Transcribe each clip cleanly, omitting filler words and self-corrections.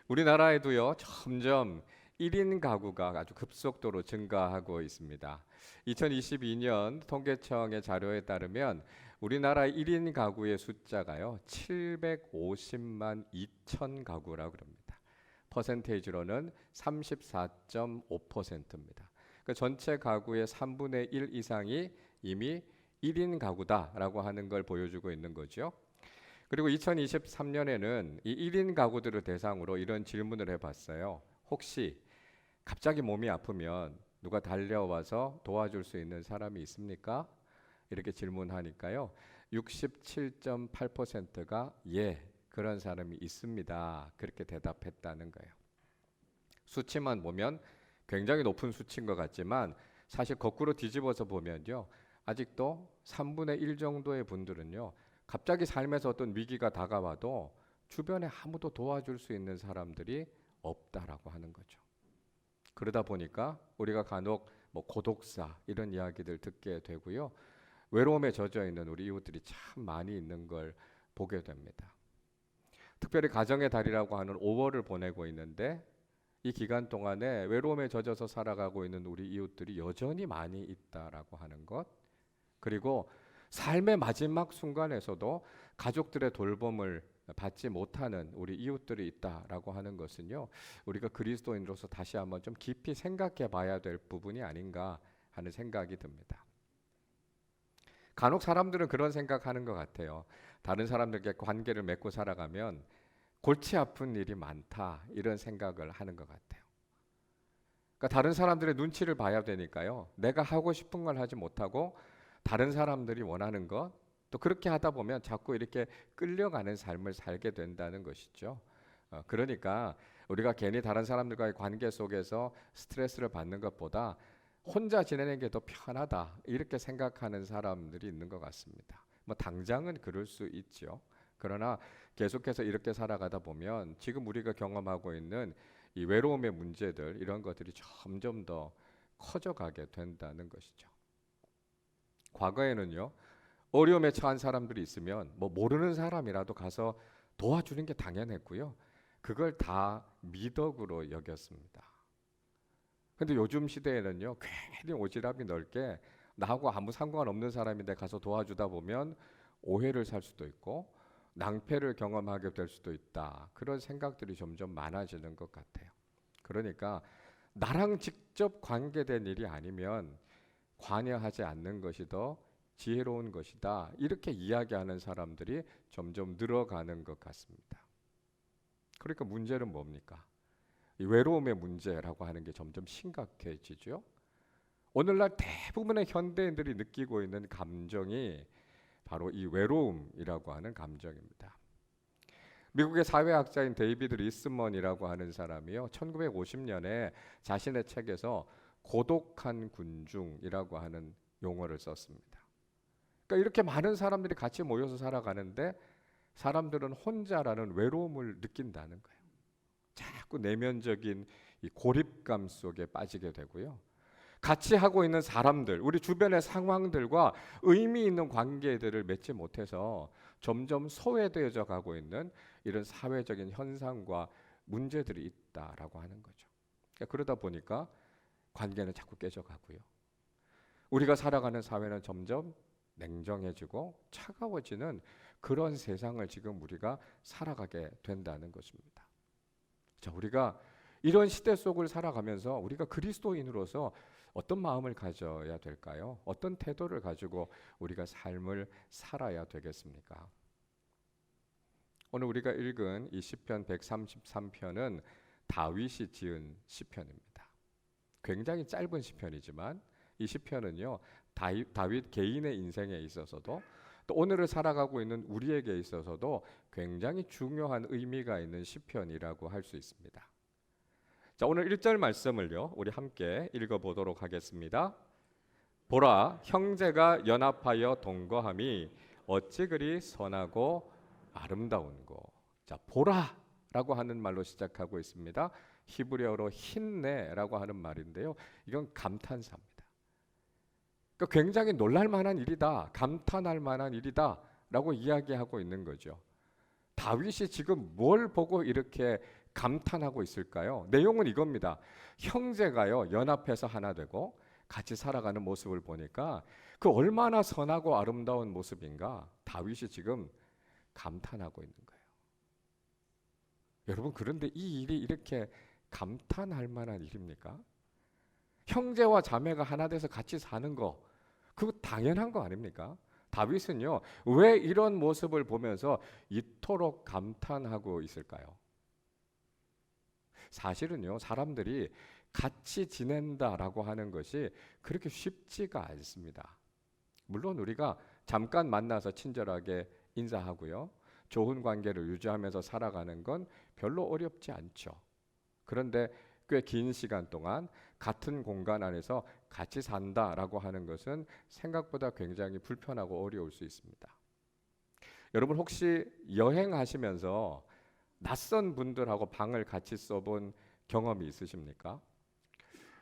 우리나라에도요, 점점 1인 가구가 아주 급속도로 증가하고 있습니다. 2022년 통계청의 자료에 따르면 우리나라 1인 가구의 숫자가요, 750만 2천 가구라고 그럽니다. 퍼센테이지로는 34.5%입니다. 그 전체 가구의 3분의 1 이상이 이미 1인 가구다라고 하는 걸 보여주고 있는 거죠. 그리고 2023년에는 이 1인 가구들을 대상으로 이런 질문을 해봤어요. 혹시 갑자기 몸이 아프면 누가 달려와서 도와줄 수 있는 사람이 있습니까? 이렇게 질문하니까요. 67.8%가 예, 그런 사람이 있습니다. 그렇게 대답했다는 거예요. 수치만 보면 굉장히 높은 수치인 것 같지만 사실 거꾸로 뒤집어서 보면요. 아직도 3분의 1 정도의 분들은요. 갑자기 삶에서 어떤 위기가 다가와도 주변에 아무도 도와줄 수 있는 사람들이 없다라고 하는 거죠. 그러다 보니까 우리가 간혹 고독사 이런 이야기들 듣게 되고요. 외로움에 젖어 있는 우리 이웃들이 참 많이 있는 걸 보게 됩니다. 특별히 가정의 달이라고 하는 5월을 보내고 있는데 이 기간 동안에 외로움에 젖어서 살아가고 있는 우리 이웃들이 여전히 많이 있다라고 하는 것, 그리고 삶의 마지막 순간에서도 가족들의 돌봄을 받지 못하는 우리 이웃들이 있다라고 하는 것은요, 우리가 그리스도인으로서 다시 한번 좀 깊이 생각해 봐야 될 부분이 아닌가 하는 생각이 듭니다. 간혹 사람들은 그런 생각하는 것 같아요. 다른 사람들과 관계를 맺고 살아가면 골치 아픈 일이 많다, 이런 생각을 하는 것 같아요. 그러니까 다른 사람들의 눈치를 봐야 되니까요, 내가 하고 싶은 걸 하지 못하고 다른 사람들이 원하는 것, 또 그렇게 하다 보면 자꾸 이렇게 끌려가는 삶을 살게 된다는 것이죠. 그러니까 우리가 괜히 다른 사람들과의 관계 속에서 스트레스를 받는 것보다 혼자 지내는 게 더 편하다, 이렇게 생각하는 사람들이 있는 것 같습니다. 뭐 당장은 그럴 수 있죠. 그러나 계속해서 이렇게 살아가다 보면 지금 우리가 경험하고 있는 이 외로움의 문제들, 이런 것들이 점점 더 커져가게 된다는 것이죠. 과거에는요, 어려움에 처한 사람들이 있으면 모르는 사람이라도 가서 도와주는 게 당연했고요. 그걸 다 미덕으로 여겼습니다. 근데 요즘 시대에는요, 괜히 오지랖이 넓게 나하고 아무 상관없는 사람인데 가서 도와주다 보면 오해를 살 수도 있고 낭패를 경험하게 될 수도 있다. 그런 생각들이 점점 많아지는 것 같아요. 그러니까 나랑 직접 관계된 일이 아니면 관여하지 않는 것이 더 지혜로운 것이다, 이렇게 이야기하는 사람들이 점점 늘어가는 것 같습니다. 그러니까 문제는 뭡니까? 이 외로움의 문제라고 하는 게 점점 심각해지죠. 오늘날 대부분의 현대인들이 느끼고 있는 감정이 바로 이 외로움이라고 하는 감정입니다. 미국의 사회학자인 데이비드 리스먼이라고 하는 사람이요, 1950년에 자신의 책에서 고독한 군중이라고 하는 용어를 썼습니다. 그러니까 이렇게 많은 사람들이 같이 모여서 살아가는데 사람들은 혼자라는 외로움을 느낀다는 거예요. 자꾸 내면적인 이 고립감 속에 빠지게 되고요. 같이 하고 있는 사람들, 우리 주변의 상황들과 의미 있는 관계들을 맺지 못해서 점점 소외되어져 가고 있는 이런 사회적인 현상과 문제들이 있다라고 하는 거죠. 그러다 보니까 관계는 자꾸 깨져가고요. 우리가 살아가는 사회는 점점 냉정해지고 차가워지는 그런 세상을 지금 우리가 살아가게 된다는 것입니다. 자, 우리가 이런 시대 속을 살아가면서 우리가 그리스도인으로서 어떤 마음을 가져야 될까요? 어떤 태도를 가지고 우리가 삶을 살아야 되겠습니까? 오늘 우리가 읽은 이 시편 133편은 다윗이 지은 시편입니다. 굉장히 짧은 시편이지만 이 시편은요, 다윗 개인의 인생에 있어서도 또 오늘을 살아가고 있는 우리에게 있어서도 굉장히 중요한 의미가 있는 시편이라고 할 수 있습니다. 자, 오늘 1절 말씀을요, 우리 함께 읽어보도록 하겠습니다. 보라, 형제가 연합하여 동거함이 어찌 그리 선하고 아름다운고. 자, 보라라고 하는 말로 시작하고 있습니다. 히브리어로 힌네라고 하는 말인데요, 이건 감탄사입니다. 그러니까 굉장히 놀랄 만한 일이다, 감탄할 만한 일이다 라고 이야기하고 있는 거죠. 다윗이 지금 뭘 보고 이렇게 감탄하고 있을까요? 내용은 이겁니다. 형제가요 연합해서 하나 되고 같이 살아가는 모습을 보니까 그 얼마나 선하고 아름다운 모습인가 다윗이 지금 감탄하고 있는 거예요. 여러분, 그런데 이 일이 이렇게 감탄할 만한 일입니까? 형제와 자매가 하나 돼서 같이 사는 거, 그거 당연한 거 아닙니까? 다윗은요, 왜 이런 모습을 보면서 이토록 감탄하고 있을까요? 사실은요, 사람들이 같이 지낸다라고 하는 것이 그렇게 쉽지가 않습니다. 물론 우리가 잠깐 만나서 친절하게 인사하고요, 좋은 관계를 유지하면서 살아가는 건 별로 어렵지 않죠. 그런데 꽤 긴 시간 동안 같은 공간 안에서 같이 산다라고 하는 것은 생각보다 굉장히 불편하고 어려울 수 있습니다. 여러분, 혹시 여행하시면서 낯선 분들하고 방을 같이 써본 경험이 있으십니까?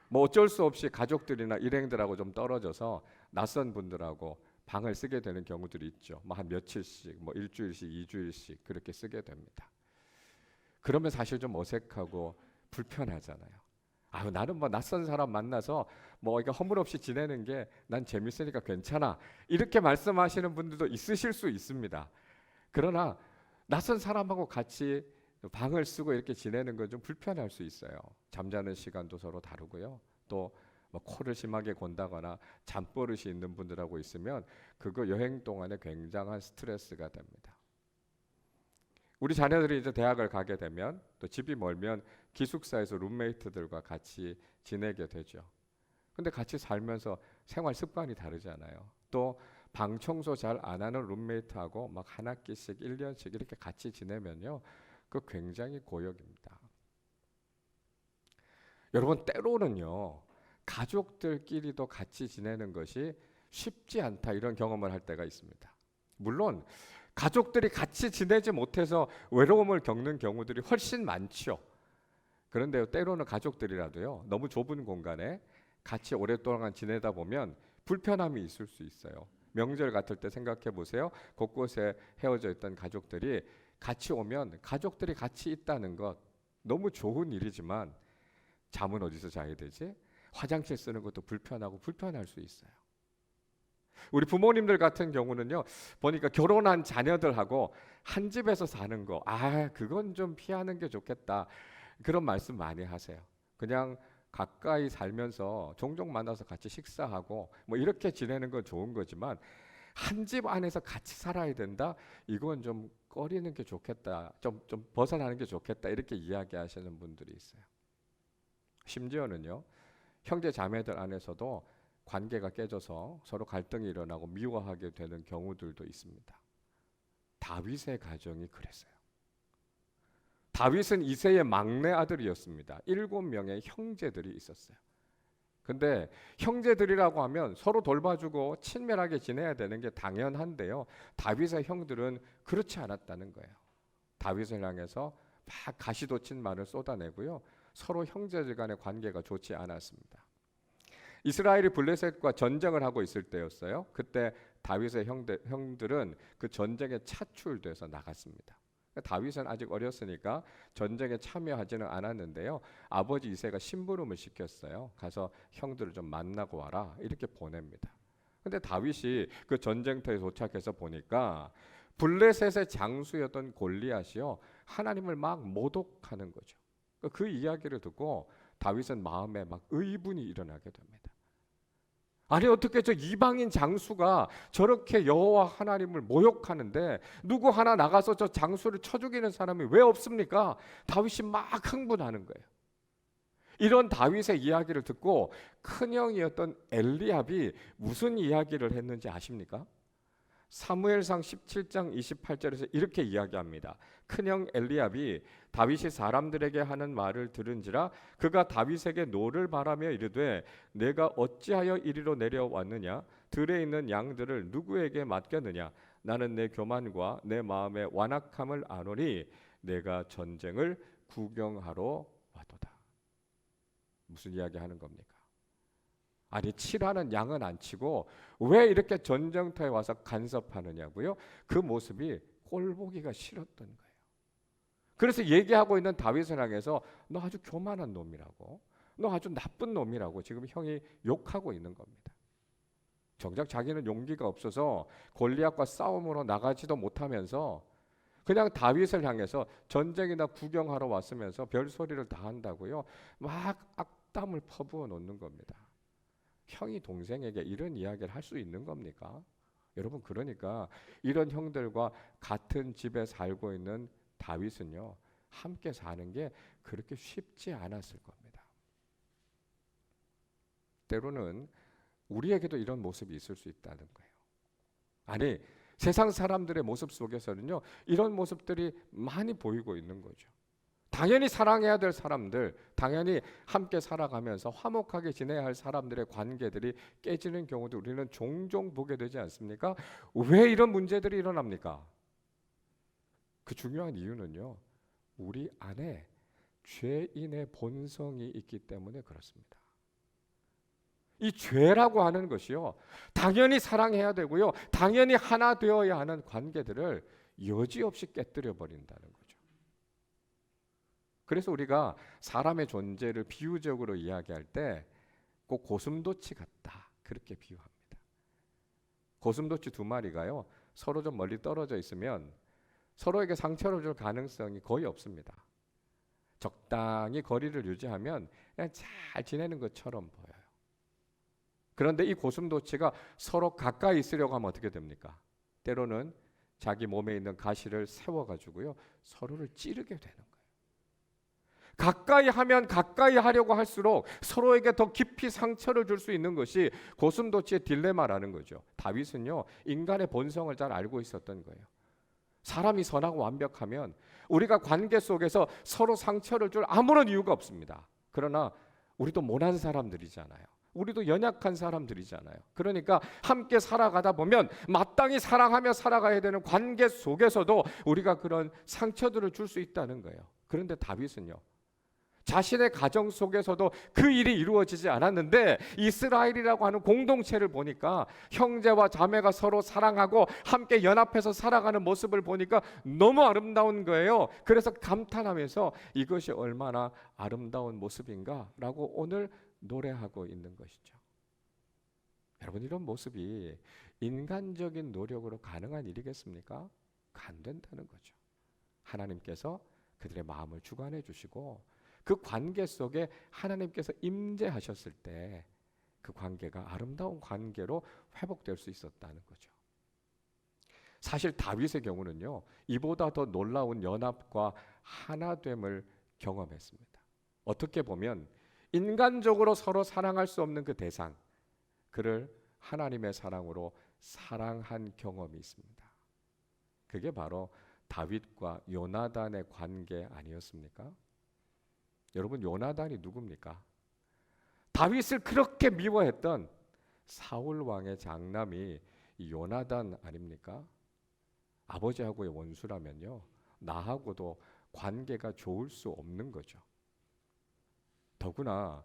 뭐 어쩔 수 없이 가족들이나 일행들하고 좀 떨어져서 낯선 분들하고 방을 쓰게 되는 경우들이 있죠. 뭐 한 며칠씩, 뭐 일주일씩, 2주일씩 그렇게 쓰게 됩니다. 그러면 사실 좀 어색하고 불편하잖아요. 아유, 나는 뭐 낯선 사람 만나서 뭐 이거 허물없이 지내는 게 난 재밌으니까 괜찮아, 이렇게 말씀하시는 분들도 있으실 수 있습니다. 그러나 낯선 사람하고 같이 방을 쓰고 이렇게 지내는 건 좀 불편할 수 있어요. 잠자는 시간도 서로 다르고요. 또 뭐 코를 심하게 곤다거나 잠버릇이 있는 분들하고 있으면 그거 여행 동안에 굉장한 스트레스가 됩니다. 우리 자녀들이 이제 대학을 가게 되면 또 집이 멀면 기숙사에서 룸메이트들과 같이 지내게 되죠. 근데 같이 살면서 생활 습관이 다르잖아요. 또 방 청소 잘 안 하는 룸메이트하고 막 한 학기씩 1년씩 이렇게 같이 지내면요, 그 굉장히 고역입니다. 여러분, 때로는요, 가족들끼리도 같이 지내는 것이 쉽지 않다, 이런 경험을 할 때가 있습니다. 물론 가족들이 같이 지내지 못해서 외로움을 겪는 경우들이 훨씬 많죠. 그런데 때로는 가족들이라도요, 너무 좁은 공간에 같이 오랫동안 지내다 보면 불편함이 있을 수 있어요. 명절 같을 때 생각해 보세요. 곳곳에 헤어져 있던 가족들이 같이 오면 가족들이 같이 있다는 것 너무 좋은 일이지만 잠은 어디서 자야 되지? 화장실 쓰는 것도 불편하고 불편할 수 있어요. 우리 부모님들 같은 경우는요, 보니까 결혼한 자녀들하고 한 집에서 사는 거, 그건 좀 피하는 게 좋겠다, 그런 말씀 많이 하세요. 그냥 가까이 살면서 종종 만나서 같이 식사하고 뭐 이렇게 지내는 건 좋은 거지만 한 집 안에서 같이 살아야 된다, 이건 좀 꺼리는 게 좋겠다, 좀 벗어나는 게 좋겠다, 이렇게 이야기하시는 분들이 있어요. 심지어는요, 형제 자매들 안에서도 관계가 깨져서 서로 갈등이 일어나고 미워하게 되는 경우들도 있습니다. 다윗의 가정이 그랬어요. 다윗은 이새의 막내 아들이었습니다. 7명의 형제들이 있었어요. 근데 형제들이라고 하면 서로 돌봐주고 친밀하게 지내야 되는 게 당연한데요, 다윗의 형들은 그렇지 않았다는 거예요. 다윗을 향해서 막 가시돋친 말을 쏟아내고요, 서로 형제들 간의 관계가 좋지 않았습니다. 이스라엘이 블레셋과 전쟁을 하고 있을 때였어요. 그때 다윗의 형들은 그 전쟁에 차출돼서 나갔습니다. 다윗은 아직 어렸으니까 전쟁에 참여하지는 않았는데요, 아버지 이새가 심부름을 시켰어요. 가서 형들을 좀 만나고 와라, 이렇게 보냅니다. 근데 다윗이 그 전쟁터에 도착해서 보니까 블레셋의 장수였던 골리앗이요, 하나님을 막 모독하는 거죠. 그 이야기를 듣고 다윗은 마음에 막 의분이 일어나게 됩니다. 아니, 어떻게 저 이방인 장수가 저렇게 여호와 하나님을 모욕하는데 누구 하나 나가서 저 장수를 쳐 죽이는 사람이 왜 없습니까? 다윗이 막 흥분하는 거예요. 이런 다윗의 이야기를 듣고 큰형이었던 엘리압이 무슨 이야기를 했는지 아십니까? 사무엘상 17장 28절에서 이렇게 이야기합니다. 큰형 엘리압이 다윗이 사람들에게 하는 말을 들은지라 그가 다윗에게 노를 바라며 이르되 내가 어찌하여 이리로 내려왔느냐, 들에 있는 양들을 누구에게 맡겼느냐, 나는 내 교만과 내 마음의 완악함을 아노니 내가 전쟁을 구경하러 왔도다. 무슨 이야기 하는 겁니까? 아니, 치라는 양은 안 치고 왜 이렇게 전쟁터에 와서 간섭하느냐고요? 그 모습이 꼴보기가 싫었던 거예요. 그래서 얘기하고 있는 다윗을 향해서 너 아주 교만한 놈이라고, 너 아주 나쁜 놈이라고 지금 형이 욕하고 있는 겁니다. 정작 자기는 용기가 없어서 골리앗과 싸움으로 나가지도 못하면서 그냥 다윗을 향해서 전쟁이나 구경하러 왔으면서 별소리를 다 한다고요. 막 악담을 퍼부어 놓는 겁니다. 형이 동생에게 이런 이야기를 할 수 있는 겁니까? 여러분, 그러니까 이런 형들과 같은 집에 살고 있는 다윗은요, 함께 사는 게 그렇게 쉽지 않았을 겁니다. 때로는 우리에게도 이런 모습이 있을 수 있다는 거예요. 아니, 세상 사람들의 모습 속에서는요, 이런 모습들이 많이 보이고 있는 거죠. 당연히 사랑해야 될 사람들, 당연히 함께 살아가면서 화목하게 지내야 할 사람들의 관계들이 깨지는 경우도 우리는 종종 보게 되지 않습니까? 왜 이런 문제들이 일어납니까? 그 중요한 이유는요, 우리 안에 죄인의 본성이 있기 때문에 그렇습니다. 이 죄라고 하는 것이요, 당연히 사랑해야 되고요, 당연히 하나 되어야 하는 관계들을 여지없이 깨뜨려 버린다는 거죠. 그래서 우리가 사람의 존재를 비유적으로 이야기할 때 꼭 고슴도치 같다, 그렇게 비유합니다. 고슴도치 두 마리가요, 서로 좀 멀리 떨어져 있으면 서로에게 상처를 줄 가능성이 거의 없습니다. 적당히 거리를 유지하면 그냥 잘 지내는 것처럼 보여요. 그런데 이 고슴도치가 서로 가까이 있으려고 하면 어떻게 됩니까? 때로는 자기 몸에 있는 가시를 세워가지고요, 서로를 찌르게 되는 거예요. 가까이 하면 가까이 하려고 할수록 서로에게 더 깊이 상처를 줄 수 있는 것이 고슴도치의 딜레마라는 거죠. 다윗은요, 인간의 본성을 잘 알고 있었던 거예요. 사람이 선하고 완벽하면 우리가 관계 속에서 서로 상처를 줄 아무런 이유가 없습니다. 그러나 우리도 모난 사람들이잖아요. 우리도 연약한 사람들이잖아요. 그러니까 함께 살아가다 보면 마땅히 사랑하며 살아가야 되는 관계 속에서도 우리가 그런 상처들을 줄 수 있다는 거예요. 그런데 다윗은요, 자신의 가정 속에서도 그 일이 이루어지지 않았는데 이스라엘이라고 하는 공동체를 보니까 형제와 자매가 서로 사랑하고 함께 연합해서 살아가는 모습을 보니까 너무 아름다운 거예요. 그래서 감탄하면서 이것이 얼마나 아름다운 모습인가라고 오늘 노래하고 있는 것이죠. 여러분, 이런 모습이 인간적인 노력으로 가능한 일이겠습니까? 안 된다는 거죠. 하나님께서 그들의 마음을 주관해 주시고 그 관계 속에 하나님께서 임재하셨을 때 그 관계가 아름다운 관계로 회복될 수 있었다는 거죠. 사실 다윗의 경우는요, 이보다 더 놀라운 연합과 하나됨을 경험했습니다. 어떻게 보면 인간적으로 서로 사랑할 수 없는 그 대상, 그를 하나님의 사랑으로 사랑한 경험이 있습니다. 그게 바로 다윗과 요나단의 관계 아니었습니까? 여러분, 요나단이 누굽니까? 다윗을 그렇게 미워했던 사울 왕의 장남이 이 요나단 아닙니까? 아버지하고의 원수라면요, 나하고도 관계가 좋을 수 없는 거죠. 더구나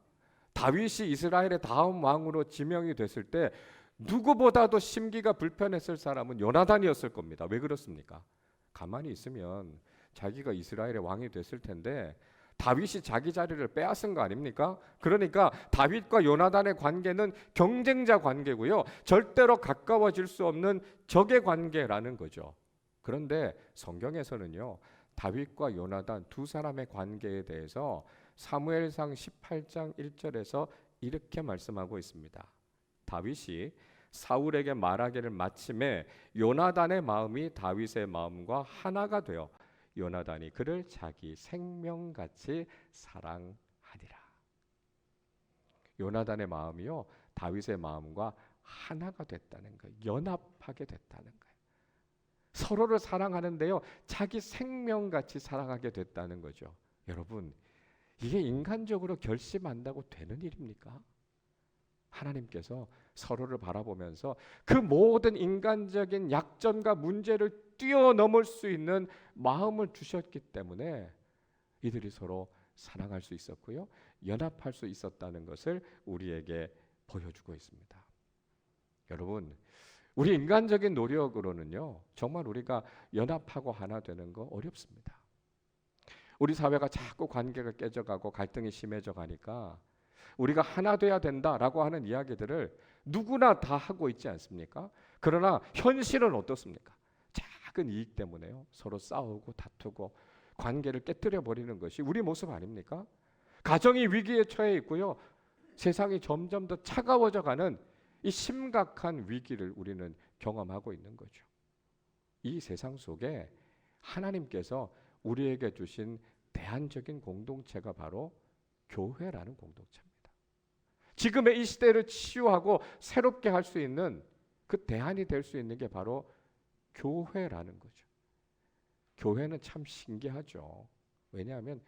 다윗이 이스라엘의 다음 왕으로 지명이 됐을 때 누구보다도 심기가 불편했을 사람은 요나단이었을 겁니다. 왜 그렇습니까? 가만히 있으면 자기가 이스라엘의 왕이 됐을 텐데 다윗이 자기 자리를 빼앗은 거 아닙니까? 그러니까 다윗과 요나단의 관계는 경쟁자 관계고요, 절대로 가까워질 수 없는 적의 관계라는 거죠. 그런데 성경에서는요, 다윗과 요나단 두 사람의 관계에 대해서 사무엘상 18장 1절에서 이렇게 말씀하고 있습니다. 다윗이 사울에게 말하기를 마침에 요나단의 마음이 다윗의 마음과 하나가 되어 요나단이 그를 자기 생명같이 사랑하니라. 요나단의 마음이요, 다윗의 마음과 하나가 됐다는 거예요. 연합하게 됐다는 거예요. 서로를 사랑하는데요, 자기 생명같이 사랑하게 됐다는 거죠. 여러분, 이게 인간적으로 결심한다고 되는 일입니까? 하나님께서 서로를 바라보면서 그 모든 인간적인 약점과 문제를 뛰어넘을 수 있는 마음을 주셨기 때문에 이들이 서로 사랑할 수 있었고요, 연합할 수 있었다는 것을 우리에게 보여주고 있습니다. 여러분, 우리 인간적인 노력으로는요, 정말 우리가 연합하고 하나 되는 거 어렵습니다. 우리 사회가 자꾸 관계가 깨져가고 갈등이 심해져 가니까 우리가 하나 돼야 된다라고 하는 이야기들을 누구나 다 하고 있지 않습니까? 그러나 현실은 어떻습니까? 작은 이익 때문에요. 서로 싸우고 다투고 관계를 깨뜨려 버리는 것이 우리 모습 아닙니까? 가정이 위기에 처해 있고요. 세상이 점점 더 차가워져 가는 이 심각한 위기를 우리는 경험하고 있는 거죠. 이 세상 속에 하나님께서 우리에게 주신 대안적인 공동체가 바로 교회라는 공동체입니다. 지금의 이 시대를 치유하고 새롭게 할 수 있는 그 대안이 될 수 있는 게 바로 교회라는 거죠. 교회는 참 신기하죠. 왜냐하면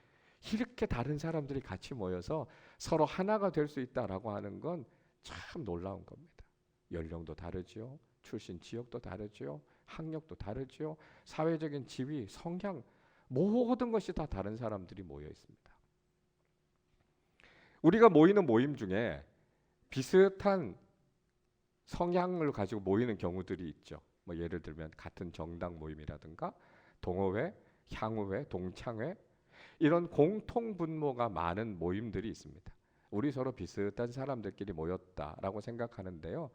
이렇게 다른 사람들이 같이 모여서 서로 하나가 될 수 있다라고 하는 건 참 놀라운 겁니다. 연령도 다르지요. 출신 지역도 다르지요. 학력도 다르지요. 사회적인 지위, 성향 모든 것이 다 다른 사람들이 모여 있습니다. 우리가 모이는 모임 중에 비슷한 성향을 가지고 모이는 경우들이 있죠. 뭐 예를 들면 같은 정당 모임이라든가 동호회, 향후회, 동창회 이런 공통 분모가 많은 모임들이 있습니다. 우리 서로 비슷한 사람들끼리 모였다라고 생각하는데요.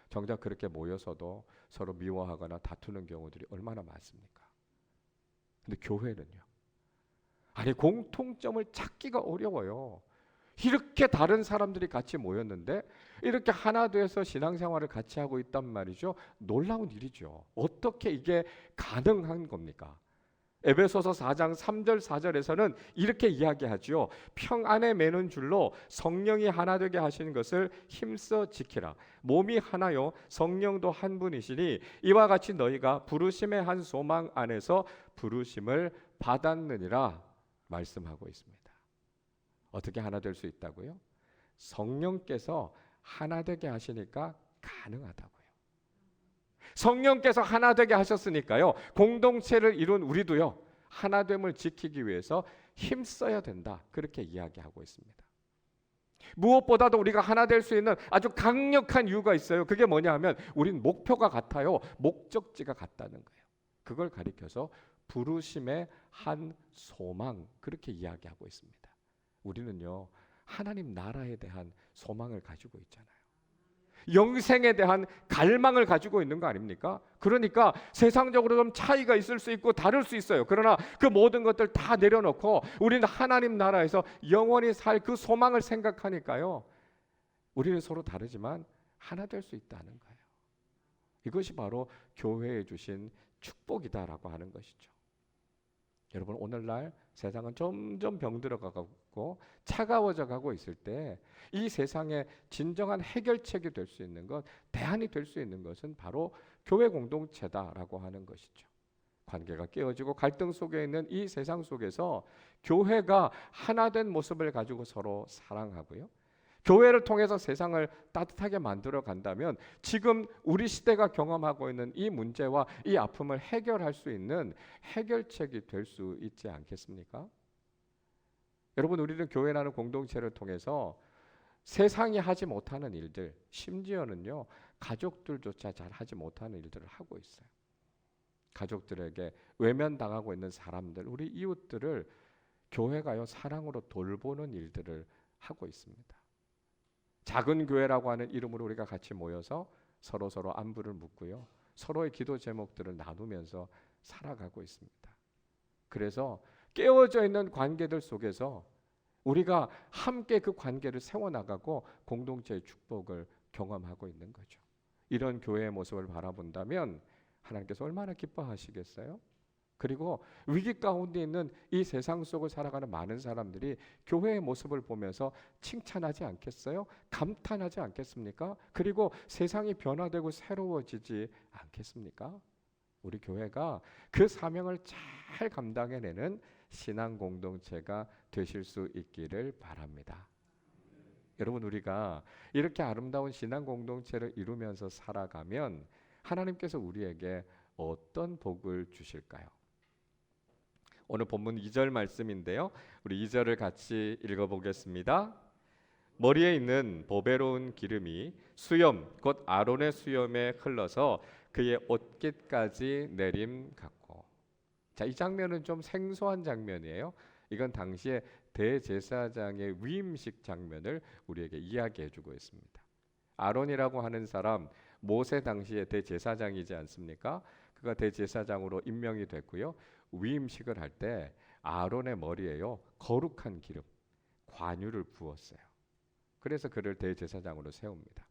정작 그렇게 모여서도 서로 미워하거나 다투는 경우들이 얼마나 많습니까? 근데 교회는요. 아니 공통점을 찾기가 어려워요. 이렇게 다른 사람들이 같이 모였는데 이렇게 하나 돼서 신앙생활을 같이 하고 있단 말이죠. 놀라운 일이죠. 어떻게 이게 가능한 겁니까? 에베소서 4장 3절 4절에서는 이렇게 이야기하죠. 평안에 매는 줄로 성령이 하나 되게 하시는 것을 힘써 지키라. 몸이 하나요 성령도 한 분이시니 이와 같이 너희가 부르심의 한 소망 안에서 부르심을 받았느니라 말씀하고 있습니다. 어떻게 하나 될 수 있다고요? 성령께서 하나 되게 하시니까 가능하다고요. 성령께서 하나 되게 하셨으니까요. 공동체를 이룬 우리도요. 하나됨을 지키기 위해서 힘써야 된다. 그렇게 이야기하고 있습니다. 무엇보다도 우리가 하나 될 수 있는 아주 강력한 이유가 있어요. 그게 뭐냐 하면 우린 목표가 같아요. 목적지가 같다는 거예요. 그걸 가리켜서 부르심의 한 소망 그렇게 이야기하고 있습니다. 우리는요. 하나님 나라에 대한 소망을 가지고 있잖아요. 영생에 대한 갈망을 가지고 있는 거 아닙니까? 그러니까 세상적으로 좀 차이가 있을 수 있고 다를 수 있어요. 그러나 그 모든 것들 다 내려놓고 우리는 하나님 나라에서 영원히 살 그 소망을 생각하니까요. 우리는 서로 다르지만 하나 될 수 있다는 거예요. 이것이 바로 교회에 주신 축복이다라고 하는 것이죠. 여러분 오늘날 세상은 점점 병들어가고 차가워져 가고 있을 때 이 세상의 진정한 해결책이 될 수 있는 것, 대안이 될 수 있는 것은 바로 교회 공동체다라고 하는 것이죠. 관계가 깨어지고 갈등 속에 있는 이 세상 속에서 교회가 하나된 모습을 가지고 서로 사랑하고요. 교회를 통해서 세상을 따뜻하게 만들어 간다면 지금 우리 시대가 경험하고 있는 이 문제와 이 아픔을 해결할 수 있는 해결책이 될 수 있지 않겠습니까? 여러분 우리는 교회라는 공동체를 통해서 세상이 하지 못하는 일들, 심지어는요 가족들조차 잘 하지 못하는 일들을 하고 있어요. 가족들에게 외면당하고 있는 사람들, 우리 이웃들을 교회가요 사랑으로 돌보는 일들을 하고 있습니다. 작은 교회라고 하는 이름으로 우리가 같이 모여서 서로 안부를 묻고요. 서로의 기도 제목들을 나누면서 살아가고 있습니다. 그래서 깨어져 있는 관계들 속에서 우리가 함께 그 관계를 세워나가고 공동체의 축복을 경험하고 있는 거죠. 이런 교회의 모습을 바라본다면 하나님께서 얼마나 기뻐하시겠어요? 그리고 위기 가운데 있는 이 세상 속을 살아가는 많은 사람들이 교회의 모습을 보면서 칭찬하지 않겠어요? 감탄하지 않겠습니까? 그리고 세상이 변화되고 새로워지지 않겠습니까? 우리 교회가 그 사명을 잘 감당해내는 신앙 공동체가 되실 수 있기를 바랍니다. 여러분 우리가 이렇게 아름다운 신앙 공동체를 이루면서 살아가면 하나님께서 우리에게 어떤 복을 주실까요? 오늘 본문 2절 말씀인데요. 우리 2절을 같이 읽어보겠습니다. 머리에 있는 보배로운 기름이 수염 곧 아론의 수염에 흘러서 그의 옷깃까지 내림 같고. 자, 이 장면은 좀 생소한 장면이에요. 이건 당시에 대제사장의 위임식 장면을 우리에게 이야기해주고 있습니다. 아론이라고 하는 사람, 모세 당시의 대제사장이지 않습니까? 그가 대제사장으로 임명이 됐고요. 위임식을 할 때 아론의 머리에요, 거룩한 기름, 관유를 부었어요. 그래서 그를 대제사장으로 세웁니다.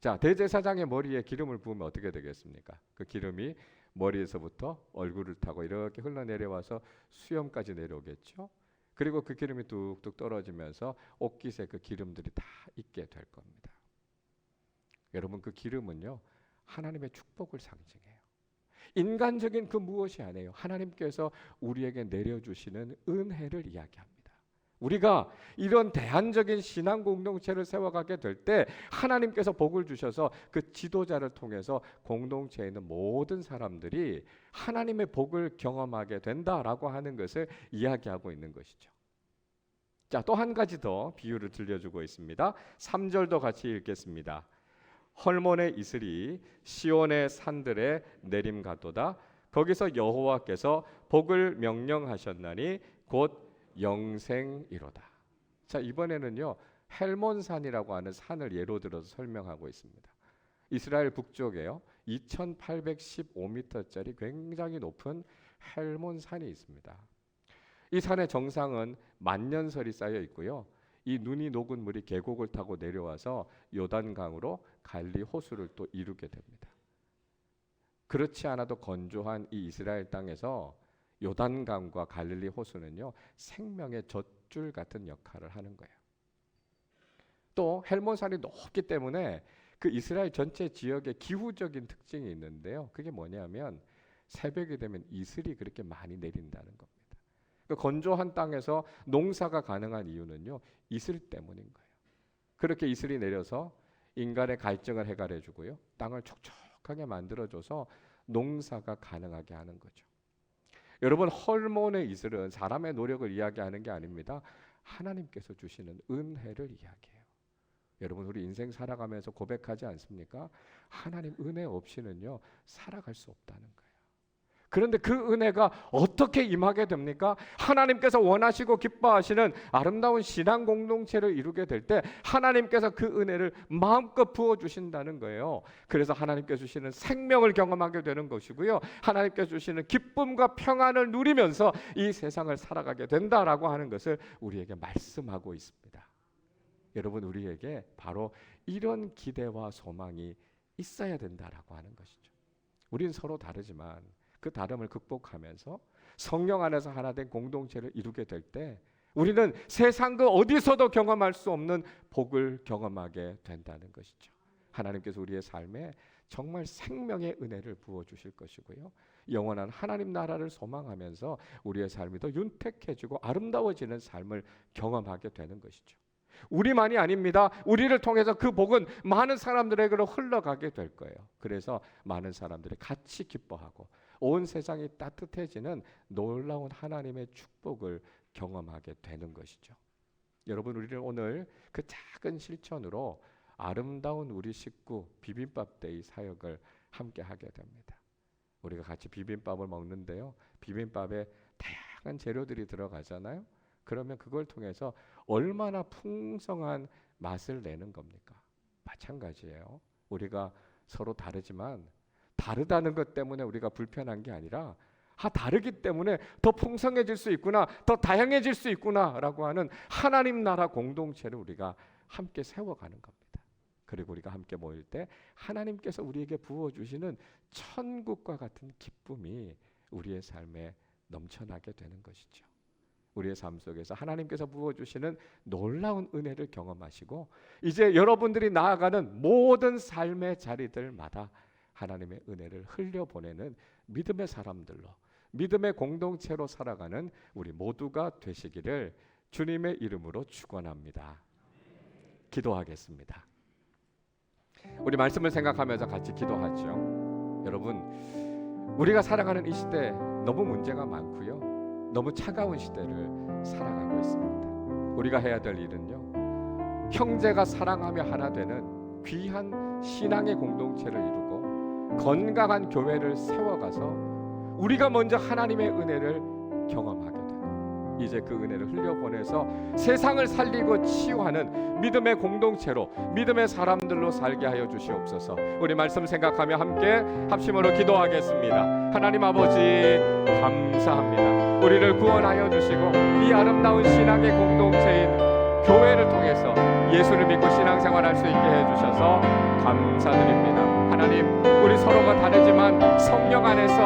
자, 대제사장의 머리에 기름을 부으면 어떻게 되겠습니까? 그 기름이 머리에서부터 얼굴을 타고 이렇게 흘러내려와서 수염까지 내려오겠죠. 그리고 그 기름이 뚝뚝 떨어지면서 옷깃에 그 기름들이 다 있게 될 겁니다. 여러분, 그 기름은요, 하나님의 축복을 상징해요. 인간적인 그 무엇이 아니에요. 하나님께서 우리에게 내려주시는 은혜를 이야기합니다. 우리가 이런 대안적인 신앙 공동체를 세워가게 될 때 하나님께서 복을 주셔서 그 지도자를 통해서 공동체에 있는 모든 사람들이 하나님의 복을 경험하게 된다라고 하는 것을 이야기하고 있는 것이죠. 자, 또 한 가지 더 비유를 들려주고 있습니다. 3절도 같이 읽겠습니다. 헐몬의 이슬이 시온의 산들에 내림가도다. 거기서 여호와께서 복을 명령하셨나니 곧 영생이로다. 자, 이번에는요, 헬몬산이라고 하는 산을 예로 들어서 설명하고 있습니다. 이스라엘 북쪽에요, 2815m짜리 굉장히 높은 헬몬산이 있습니다. 이 산의 정상은 만년설이 쌓여 있고요. 이 눈이 녹은 물이 계곡을 타고 내려와서 요단강으로 갈리 호수를 또 이루게 됩니다. 그렇지 않아도 건조한 이 이스라엘 땅에서 요단강과 갈릴리 호수는요, 생명의 젖줄 같은 역할을 하는 거예요. 또 헬몬산이 높기 때문에 그 이스라엘 전체 지역의 기후적인 특징이 있는데요. 그게 뭐냐면 새벽이 되면 이슬이 그렇게 많이 내린다는 겁니다. 그 건조한 땅에서 농사가 가능한 이유는요, 이슬 때문인 거예요. 그렇게 이슬이 내려서 인간의 갈증을 해결해 주고요, 땅을 촉촉하게 만들어줘서 농사가 가능하게 하는 거죠. 여러분, 헐몬의 이슬은 사람의 노력을 이야기하는 게 아닙니다. 하나님께서 주시는 은혜를 이야기해요. 여러분, 우리 인생 살아가면서 고백하지 않습니까? 하나님 은혜 없이는요, 살아갈 수 없다는 거예요. 그런데 그 은혜가 어떻게 임하게 됩니까? 하나님께서 원하시고 기뻐하시는 아름다운 신앙 공동체를 이루게 될 때 하나님께서 그 은혜를 마음껏 부어주신다는 거예요. 그래서 하나님께서 주시는 생명을 경험하게 되는 것이고요, 하나님께서 주시는 기쁨과 평안을 누리면서 이 세상을 살아가게 된다라고 하는 것을 우리에게 말씀하고 있습니다. 여러분, 우리에게 바로 이런 기대와 소망이 있어야 된다라고 하는 것이죠. 우린 서로 다르지만 그 다름을 극복하면서 성령 안에서 하나 된 공동체를 이루게 될 때 우리는 세상 그 어디서도 경험할 수 없는 복을 경험하게 된다는 것이죠. 하나님께서 우리의 삶에 정말 생명의 은혜를 부어주실 것이고요, 영원한 하나님 나라를 소망하면서 우리의 삶이 더 윤택해지고 아름다워지는 삶을 경험하게 되는 것이죠. 우리만이 아닙니다. 우리를 통해서 그 복은 많은 사람들에게로 흘러가게 될 거예요. 그래서 많은 사람들이 같이 기뻐하고 온 세상이 따뜻해지는 놀라운 하나님의 축복을 경험하게 되는 것이죠. 여러분, 우리는 오늘 그 작은 실천으로 아름다운 우리 식구 비빔밥 데이 사역을 함께 하게 됩니다. 우리가 같이 비빔밥을 먹는데요, 비빔밥에 다양한 재료들이 들어가잖아요. 그러면 그걸 통해서 얼마나 풍성한 맛을 내는 겁니까? 마찬가지예요. 우리가 서로 다르지만 다르다는 것 때문에 우리가 불편한 게 아니라 다르기 때문에 더 풍성해질 수 있구나, 더 다양해질 수 있구나라고 하는 하나님 나라 공동체를 우리가 함께 세워가는 겁니다. 그리고 우리가 함께 모일 때 하나님께서 우리에게 부어주시는 천국과 같은 기쁨이 우리의 삶에 넘쳐나게 되는 것이죠. 우리의 삶 속에서 하나님께서 부어주시는 놀라운 은혜를 경험하시고 이제 여러분들이 나아가는 모든 삶의 자리들마다 하나님의 은혜를 흘려보내는 믿음의 사람들로, 믿음의 공동체로 살아가는 우리 모두가 되시기를 주님의 이름으로 축원합니다. 기도하겠습니다. 우리 말씀을 생각하면서 같이 기도하죠. 여러분, 우리가 살아가는 이 시대 너무 문제가 많고요, 너무 차가운 시대를 살아가고 있습니다. 우리가 해야 될 일은요, 형제가 사랑하며 하나 되는 귀한 신앙의 공동체를 이루고 건강한 교회를 세워가서 우리가 먼저 하나님의 은혜를 경험하게 되고 이제 그 은혜를 흘려보내서 세상을 살리고 치유하는 믿음의 공동체로, 믿음의 사람들로 살게 하여 주시옵소서. 우리 말씀 생각하며 함께 합심으로 기도하겠습니다. 하나님 아버지 감사합니다. 우리를 구원하여 주시고 이 아름다운 신앙의 공동체인 교회를 통해서 예수를 믿고 신앙생활할 수 있게 해주셔서 감사드립니다. 하나님, 우리 서로가 다르지만 성령 안에서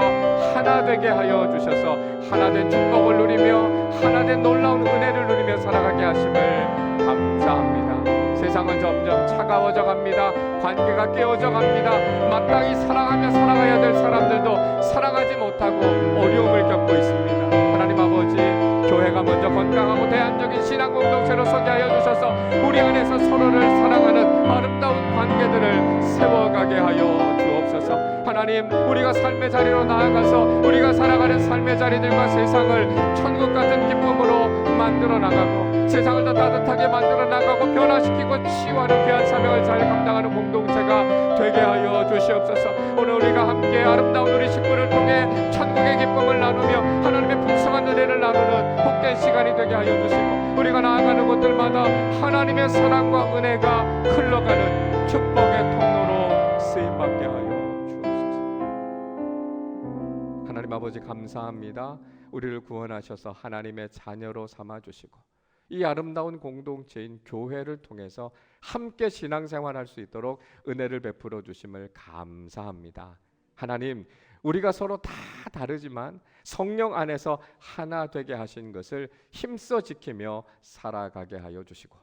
하나 되게 하여 주셔서 하나된 축복을 누리며 하나된 놀라운 은혜를 누리며 살아가게 하심을 감사합니다. 세상은 점점 차가워져 갑니다. 관계가 깨어져 갑니다. 마땅히 사랑하며 살아가야 될 사람들도 사랑하지 못하고 어려움을 겪고 있습니다. 하나님 아버지, 교회가 먼저 건강하고 대안적인 신앙 공동체로 서게 하여 주셔서 우리 안에서 서로를 사랑하는 아름다운 관계들을 세워가게 하여 주옵소서. 하나님, 우리가 삶의 자리로 나아가서 우리가 살아가는 삶의 자리들과 세상을 천국 같은 기쁨으로 만들어 나가고 세상을 더 따뜻하게 만들어 나가고 변화시키고 치유하는 귀한 사명을 잘 감당하는 공동체가 되게 하여 주시옵소서. 오늘 우리가 함께 아름다운 우리 식구를 통해 천국의 기쁨을 나누며 하나님의 풍성한 은혜를 나누는 복된 시간이 되게 하여 주시고 우리가 나아가는 곳들마다 하나님의 사랑과 은혜가 흘러가는 축복의 통로로 쓰임받게 하여 주옵소서. 하나님 아버지 감사합니다. 우리를 구원하셔서 하나님의 자녀로 삼아주시고 이 아름다운 공동체인 교회를 통해서 함께 신앙생활할 수 있도록 은혜를 베풀어 주심을 감사합니다. 하나님, 우리가 서로 다 다르지만 성령 안에서 하나 되게 하신 것을 힘써 지키며 살아가게 하여 주시고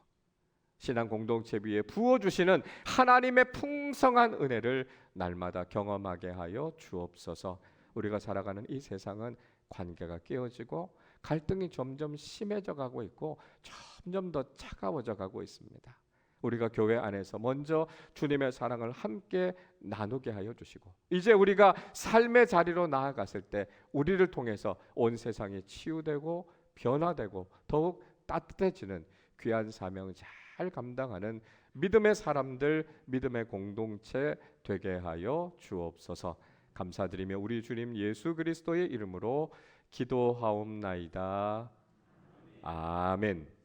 신앙 공동체 위에 부어주시는 하나님의 풍성한 은혜를 날마다 경험하게 하여 주옵소서. 우리가 살아가는 이 세상은 관계가 깨어지고 갈등이 점점 심해져 가고 있고 점점 더 차가워져 가고 있습니다. 우리가 교회 안에서 먼저 주님의 사랑을 함께 나누게 하여 주시고 이제 우리가 삶의 자리로 나아갔을 때 우리를 통해서 온 세상이 치유되고 변화되고 더욱 따뜻해지는 귀한 사명을 잘 감당하는 믿음의 사람들, 믿음의 공동체 되게 하여 주옵소서. 감사드리며 우리 주님 예수 그리스도의 이름으로 기도하옵나이다. 아멘.